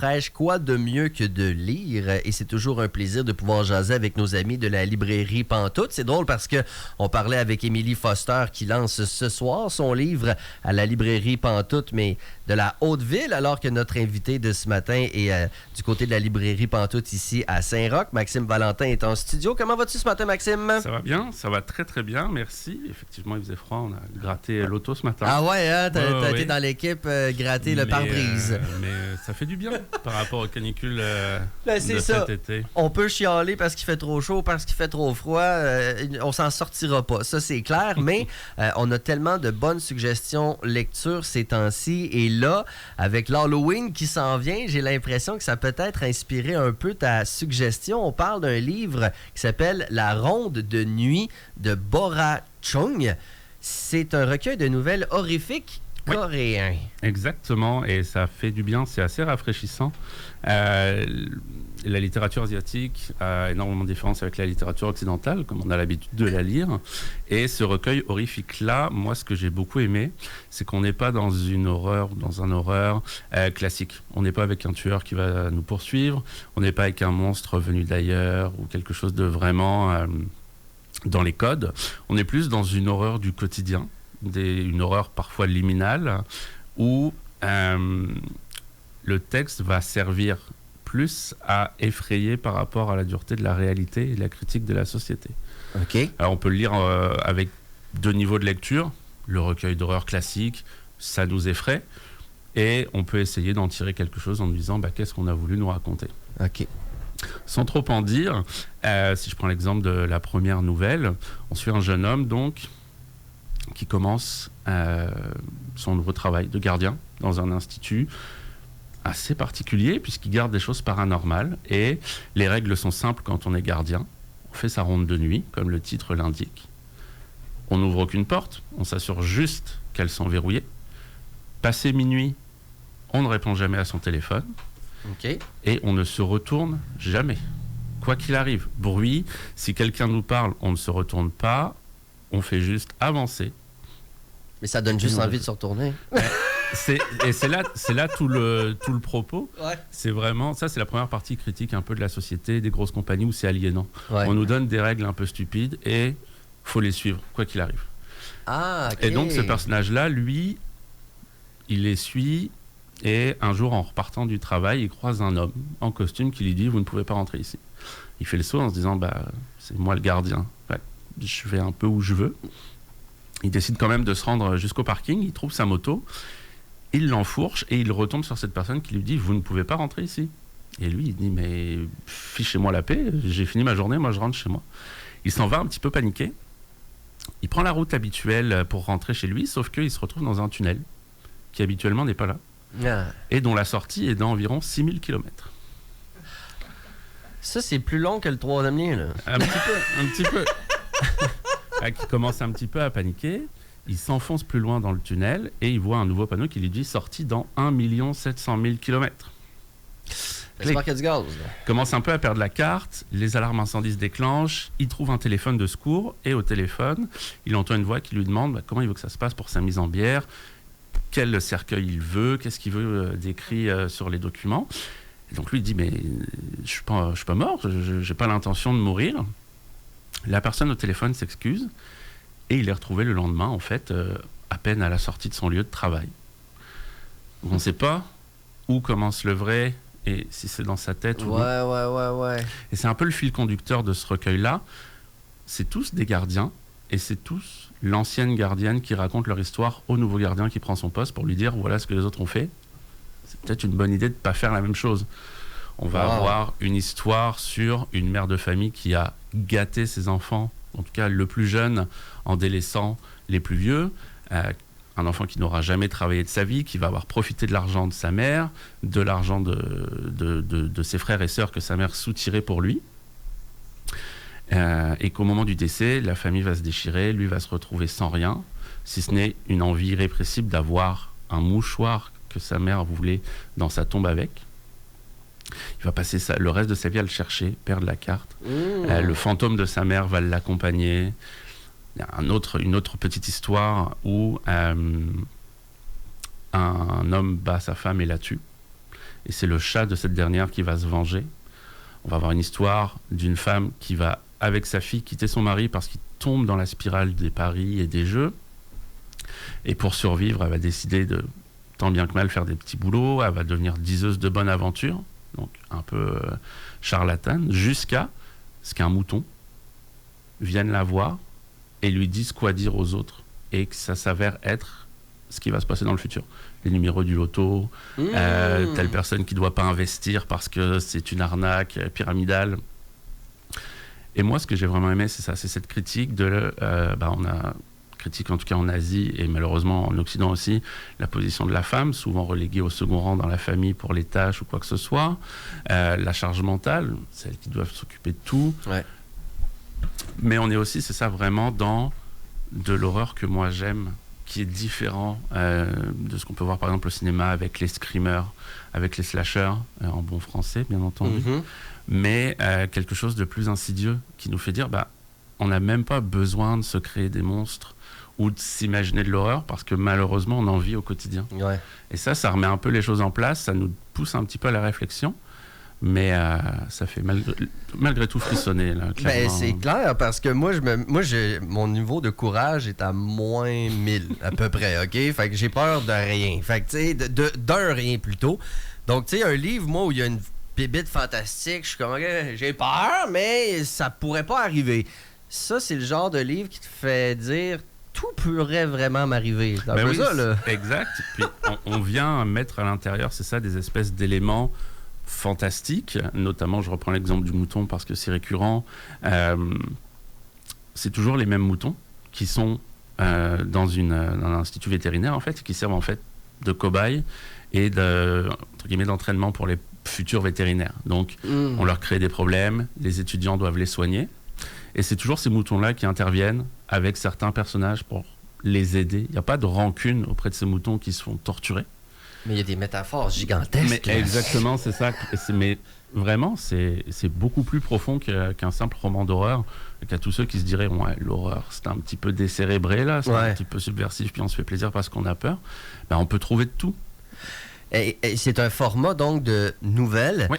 Fraîche, quoi de mieux que de lire? Et c'est toujours un plaisir de pouvoir jaser avec nos amis de la librairie Pantoute. C'est drôle parce que on parlait avec Émilie Foster qui lance ce soir son livre à la librairie Pantoute, mais de la Haute-Ville, alors que notre invité de ce matin est du côté de la librairie Pantoute ici à Saint-Roch. Maxime Valentin est en studio. Comment vas-tu ce matin, Maxime? Ça va bien, ça va très très bien, merci. Effectivement, il faisait froid, on a gratté l'auto ce matin. Ah ouais, hein? T'as été dans l'équipe gratter le pare-brise. Mais ça fait du bien par rapport aux canicules Ben, de c'est ça. cet été. On peut chialer parce qu'il fait trop chaud, parce qu'il fait trop froid. On s'en sortira pas, ça c'est clair. Mais on a tellement de bonnes suggestions lecture ces temps-ci. Et là, avec l'Halloween qui s'en vient, j'ai l'impression que ça peut être inspiré un peu ta suggestion. On parle d'un livre qui s'appelle La Ronde de nuit de Bora Chung. C'est un recueil de nouvelles horrifiques coréen. Exactement, et ça fait du bien, c'est assez rafraîchissant. La littérature asiatique a énormément de différences avec la littérature occidentale, comme on a l'habitude de la lire. Et ce recueil horrifique-là, moi, ce que j'ai beaucoup aimé, c'est qu'on n'est pas dans une horreur, dans un horreur classique. On n'est pas avec un tueur qui va nous poursuivre, on n'est pas avec un monstre venu d'ailleurs, ou quelque chose de vraiment dans les codes. On est plus dans une horreur du quotidien, une horreur parfois liminale, où le texte va servir plus à effrayer par rapport à la dureté de la réalité et de la critique de la société. OK. Alors on peut le lire avec deux niveaux de lecture. Le recueil d'horreur classique, ça nous effraie. Et on peut essayer d'en tirer quelque chose en nous disant qu'est-ce qu'on a voulu nous raconter. OK. Sans trop en dire, si je prends l'exemple de la première nouvelle, on suit un jeune homme donc qui commence son nouveau travail de gardien dans un institut assez particulier puisqu'il garde des choses paranormales et les règles sont simples quand on est gardien. On fait sa ronde de nuit, comme le titre l'indique. On n'ouvre aucune porte, on s'assure juste qu'elles sont verrouillées. Passé minuit, on ne répond jamais à son téléphone. OK. Et on ne se retourne jamais. Quoi qu'il arrive, bruit, si quelqu'un nous parle, on ne se retourne pas, on fait juste avancer. Mais ça donne juste envie de se retourner. C'est là tout le propos. Ouais. C'est vraiment, ça c'est la première partie critique un peu de la société, des grosses compagnies où c'est aliénant. Ouais. On nous donne des règles un peu stupides et faut les suivre, quoi qu'il arrive. Ah, OK. Et donc ce personnage-là, lui, il les suit et un jour en repartant du travail, il croise un homme en costume qui lui dit « Vous ne pouvez pas rentrer ici ». Il fait le saut en se disant « C'est moi le gardien, je vais un peu où je veux ». Il décide quand même de se rendre jusqu'au parking, il trouve sa moto, il l'enfourche et il retombe sur cette personne qui lui dit « Vous ne pouvez pas rentrer ici ». Et lui, il dit « Mais fichez-moi la paix, j'ai fini ma journée, moi je rentre chez moi ». Il s'en va un petit peu paniqué. Il prend la route habituelle pour rentrer chez lui, sauf qu'il se retrouve dans un tunnel qui habituellement n'est pas là et dont la sortie est d'environ 6000 km. Ça, c'est plus long que le troisième lien, là. Un petit peu. Il commence un petit peu à paniquer. Il s'enfonce plus loin dans le tunnel et il voit un nouveau panneau qui lui dit « Sortie dans 1 700 000 km ». J'espère qu'il y a du gaz. Il commence un peu à perdre la carte, les alarmes incendies se déclenchent, il trouve un téléphone de secours et au téléphone, il entend une voix qui lui demande comment il veut que ça se passe pour sa mise en bière, quel cercueil il veut, qu'est-ce qu'il veut décrit sur les documents. Et donc lui il dit « Mais je suis pas mort, je n'ai pas l'intention de mourir ». La personne au téléphone s'excuse et il est retrouvé le lendemain, en fait, à peine à la sortie de son lieu de travail. On ne sait pas où commence le vrai et si c'est dans sa tête ou non. Ouais. Et c'est un peu le fil conducteur de ce recueil-là. C'est tous des gardiens et c'est tous l'ancienne gardienne qui raconte leur histoire au nouveau gardien qui prend son poste pour lui dire voilà ce que les autres ont fait. C'est peut-être une bonne idée de ne pas faire la même chose. On va avoir une histoire sur une mère de famille qui a gâté ses enfants, en tout cas le plus jeune, en délaissant les plus vieux. Un enfant qui n'aura jamais travaillé de sa vie, qui va avoir profité de l'argent de sa mère, de l'argent de ses frères et sœurs que sa mère soutirait pour lui. Et qu'au moment du décès, la famille va se déchirer, lui va se retrouver sans rien, si ce n'est une envie irrépressible d'avoir un mouchoir que sa mère voulait dans sa tombe avec. Il va passer le reste de sa vie à le chercher, perdre la carte. Le fantôme de sa mère va l'accompagner. Il y a une autre petite histoire où un homme bat sa femme et la tue. et c'est le chat de cette dernière qui va se venger. On va avoir une histoire d'une femme qui va, avec sa fille, quitter son mari parce qu'il tombe dans la spirale des paris et des jeux. Et pour survivre, elle va décider de, tant bien que mal, faire des petits boulots. Elle va devenir diseuse de bonne aventure, donc un peu charlatane, jusqu'à ce qu'un mouton vienne la voir et lui dise quoi dire aux autres. Et que ça s'avère être ce qui va se passer dans le futur. Les numéros du loto, telle personne qui ne doit pas investir parce que c'est une arnaque pyramidale. Et moi, ce que j'ai vraiment aimé, c'est ça, c'est cette critique de... on a critique en tout cas en Asie et malheureusement en Occident aussi, la position de la femme, souvent reléguée au second rang dans la famille pour les tâches ou quoi que ce soit. La charge mentale, celles qui doivent s'occuper de tout. Ouais. Mais on est aussi, c'est ça, vraiment dans de l'horreur que moi j'aime, qui est différent de ce qu'on peut voir par exemple au cinéma avec les screamers, avec les slashers, en bon français bien entendu, mais quelque chose de plus insidieux qui nous fait dire on n'a même pas besoin de se créer des monstres ou de s'imaginer de l'horreur parce que malheureusement on en vit au quotidien. Ouais. Et ça remet un peu les choses en place, ça nous pousse un petit peu à la réflexion. Mais ça fait malgré tout frissonner. Là, c'est clair, parce que mon niveau de courage est à moins 1000 à peu près, OK? Fait que j'ai peur de rien. Fait que, tu sais, d'un rien plutôt. Donc, tu sais, un livre, moi, où il y a une bébite fantastique, je suis comme, OK, j'ai peur, mais ça pourrait pas arriver. Ça, c'est le genre de livre qui te fait dire... Tout pourrait vraiment m'arriver. Oui, ça, là. Exact. Puis on vient mettre à l'intérieur, c'est ça, des espèces d'éléments fantastiques. Notamment, je reprends l'exemple du mouton parce que c'est récurrent. C'est toujours les mêmes moutons qui sont dans un institut vétérinaire, en fait, qui servent en fait de cobayes et entre guillemets, d'entraînement pour les futurs vétérinaires. Donc, on leur crée des problèmes, les étudiants doivent les soigner. Et c'est toujours ces moutons-là qui interviennent avec certains personnages pour les aider. Il n'y a pas de rancune auprès de ces moutons qui se font torturer. Mais il y a des métaphores gigantesques. Mais exactement, c'est ça. Mais vraiment, c'est beaucoup plus profond qu'un simple roman d'horreur. Qu'à tous ceux qui se diraient, ouais, l'horreur, c'est un petit peu décérébré, là, c'est un petit peu subversif, puis on se fait plaisir parce qu'on a peur. On peut trouver de tout. Et c'est un format, donc, de nouvelles. Oui.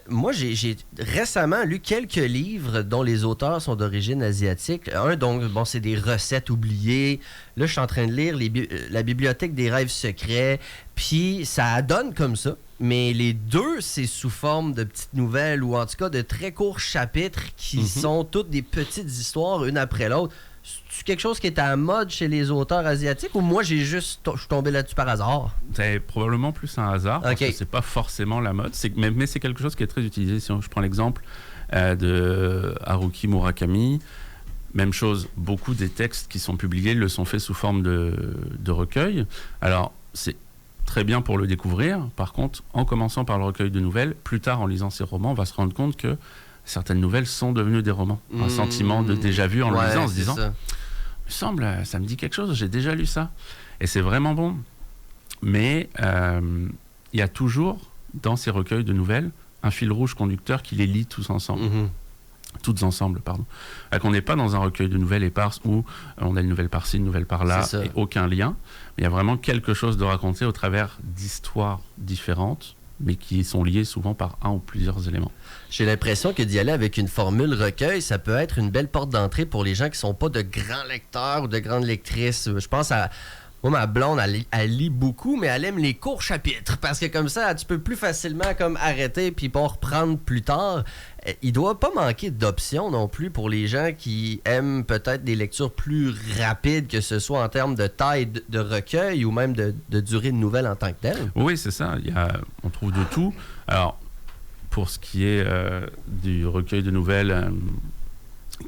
Moi, j'ai récemment lu quelques livres dont les auteurs sont d'origine asiatique. Un, donc, c'est des recettes oubliées. Là, je suis en train de lire La bibliothèque des rêves secrets. Puis, ça donne comme ça. Mais les deux, c'est sous forme de petites nouvelles ou en tout cas de très courts chapitres qui sont toutes des petites histoires, une après l'autre. C'est quelque chose qui est à la mode chez les auteurs asiatiques ou moi, je suis tombé là-dessus par hasard? C'est probablement plus un hasard, parce que c'est pas forcément la mode, mais c'est quelque chose qui est très utilisé. Si je prends l'exemple de Haruki Murakami, même chose, beaucoup des textes qui sont publiés le sont faits sous forme de recueil. Alors, c'est très bien pour le découvrir. Par contre, en commençant par le recueil de nouvelles, plus tard, en lisant ces romans, on va se rendre compte que certaines nouvelles sont devenues des romans. Un sentiment de déjà-vu en le lisant, en se disant, il me semble, ça me dit quelque chose, j'ai déjà lu ça. Et c'est vraiment bon. Mais il y a toujours, dans ces recueils de nouvelles, un fil rouge conducteur qui les lie tous ensemble. Toutes ensemble, pardon. On n'est pas dans un recueil de nouvelles éparses où on a une nouvelle par-ci, une nouvelle par-là, et aucun lien. Il y a vraiment quelque chose de raconté au travers d'histoires différentes, mais qui sont liés souvent par un ou plusieurs éléments. J'ai l'impression que d'y aller avec une formule recueil, ça peut être une belle porte d'entrée pour les gens qui ne sont pas de grands lecteurs ou de grandes lectrices. Je pense à... Moi, ma blonde, elle lit beaucoup, mais elle aime les courts chapitres. Parce que comme ça, tu peux plus facilement comme arrêter puis pas reprendre plus tard. Il doit pas manquer d'options non plus pour les gens qui aiment peut-être des lectures plus rapides, que ce soit en termes de taille de recueil ou même de durée de nouvelle en tant que telle. Oui, c'est ça. On trouve de tout. Alors, pour ce qui est du recueil de nouvelles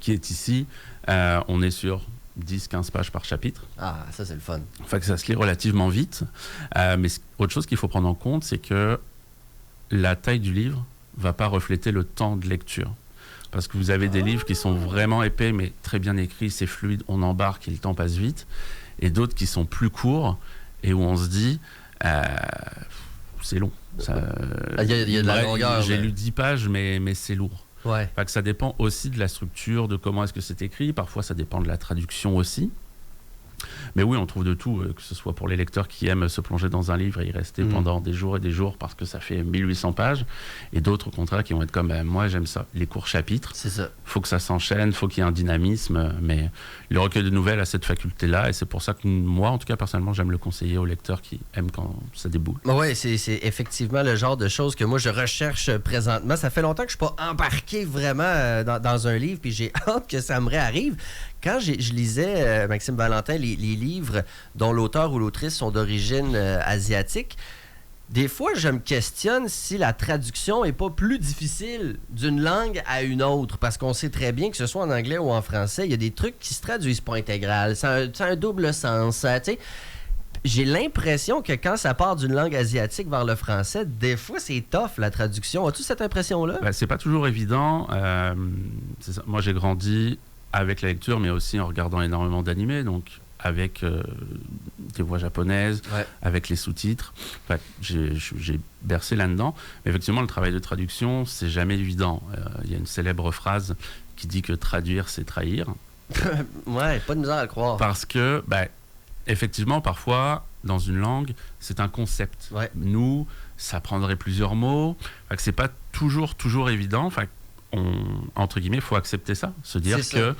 qui est ici, on est sur 10-15 pages par chapitre. Ah, ça c'est le fun. Enfin, que ça se lit relativement vite. Mais autre chose qu'il faut prendre en compte, c'est que la taille du livre va pas refléter le temps de lecture. Parce que vous avez des livres qui sont vraiment épais, mais très bien écrits, c'est fluide, on embarque et le temps passe vite. Et d'autres qui sont plus courts et où on se dit, c'est long. Il y a de la longueur. J'ai lu 10 pages, mais c'est lourd. Ouais. Enfin, que ça dépend aussi de la structure, de comment est-ce que c'est écrit. Parfois, ça dépend de la traduction aussi. Mais oui, on trouve de tout, que ce soit pour les lecteurs qui aiment se plonger dans un livre et y rester pendant des jours et des jours parce que ça fait 1800 pages, et d'autres au contraire qui vont être comme moi j'aime ça, les courts chapitres. C'est ça. Faut que ça s'enchaîne, faut qu'il y ait un dynamisme, mais le recueil de nouvelles a cette faculté-là, et c'est pour ça que moi, en tout cas personnellement, j'aime le conseiller aux lecteurs qui aiment quand ça déboule. Oui, c'est effectivement le genre de choses que moi je recherche présentement. Ça fait longtemps que je ne suis pas embarqué vraiment dans un livre, puis j'ai hâte que ça me réarrive. Quand je lisais, Maxime Valentin, les livres dont l'auteur ou l'autrice sont d'origine asiatique, des fois, je me questionne si la traduction n'est pas plus difficile d'une langue à une autre, parce qu'on sait très bien que ce soit en anglais ou en français, il y a des trucs qui se traduisent pas intégral, ça a un double sens, tu sais. J'ai l'impression que quand ça part d'une langue asiatique vers le français, des fois, c'est tough, la traduction. As-tu cette impression-là? C'est pas toujours évident. C'est ça. Moi, j'ai grandi avec la lecture, mais aussi en regardant énormément d'animés, donc avec des voix japonaises, avec les sous-titres. Enfin, j'ai bercé là-dedans. Mais effectivement, le travail de traduction, c'est jamais évident. Il y a une célèbre phrase qui dit que traduire, c'est trahir. Ouais, pas de misère à le croire. Parce que, effectivement, parfois, dans une langue, c'est un concept. Ouais. Nous, ça prendrait plusieurs mots. Enfin, c'est pas toujours évident. Enfin, entre guillemets, il faut accepter ça. Se dire que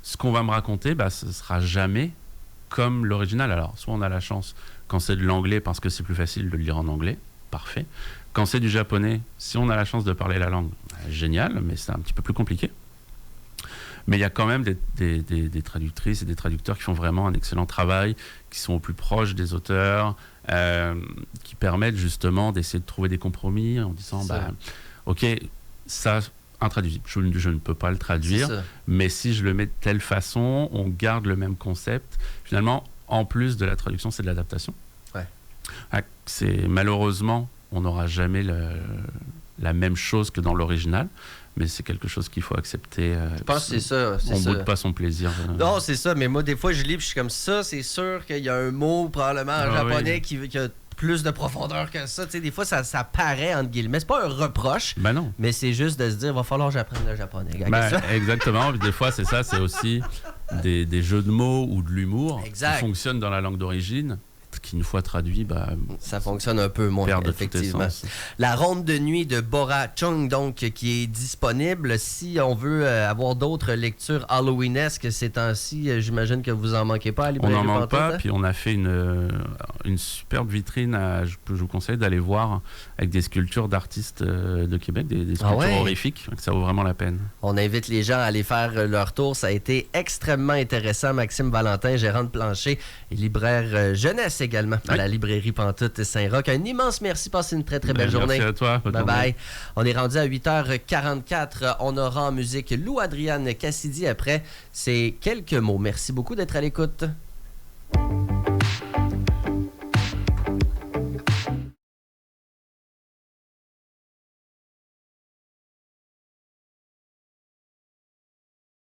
ce qu'on va me raconter, ce sera jamais comme l'original. Alors, soit on a la chance quand c'est de l'anglais parce que c'est plus facile de le lire en anglais, parfait. Quand c'est du japonais, si on a la chance de parler la langue, génial, mais c'est un petit peu plus compliqué. Mais il y a quand même des traductrices et des traducteurs qui font vraiment un excellent travail, qui sont au plus proche des auteurs, qui permettent justement d'essayer de trouver des compromis en disant, ok, ça, intraduisible, je ne peux pas le traduire, mais si je le mets de telle façon, on garde le même concept. Finalement, en plus de la traduction, c'est de l'adaptation. Ouais. Malheureusement, on n'aura jamais la même chose que dans l'original, mais c'est quelque chose qu'il faut accepter. Je pense que c'est ça. On ne boude pas son plaisir. Non, c'est ça, mais moi, des fois, je lis et je suis comme ça, c'est sûr qu'il y a un mot, probablement en japonais, qui a plus de profondeur que ça. Tu sais, des fois, ça paraît, entre guillemets. C'est pas un reproche, non. Mais c'est juste de se dire, il va falloir que j'apprenne le japonais. Exactement. Des fois, c'est ça. C'est aussi des jeux de mots ou de l'humour qui fonctionnent dans la langue d'origine, qui, une fois traduit, ça fonctionne un peu moins, effectivement. La ronde de nuit de Bora Chung, donc, qui est disponible. Si on veut avoir d'autres lectures halloweenesques ces temps-ci, j'imagine que vous en manquez pas à Librairie On n'en manque Pantoute, pas, puis on a fait une superbe vitrine, je vous conseille d'aller voir, avec des sculptures d'artistes de Québec, des sculptures horrifiques, ça vaut vraiment la peine. On invite les gens à aller faire leur tour. Ça a été extrêmement intéressant. Maxime Valentin, gérant de plancher et libraire jeunesse également à la librairie Pantoute Saint-Roch. Un immense merci. Passez une très, très belle journée. Merci à toi. Bye-bye. On est rendu à 8h44. On aura en musique Lou Adriane Cassidy après. C'est quelques mots. Merci beaucoup d'être à l'écoute.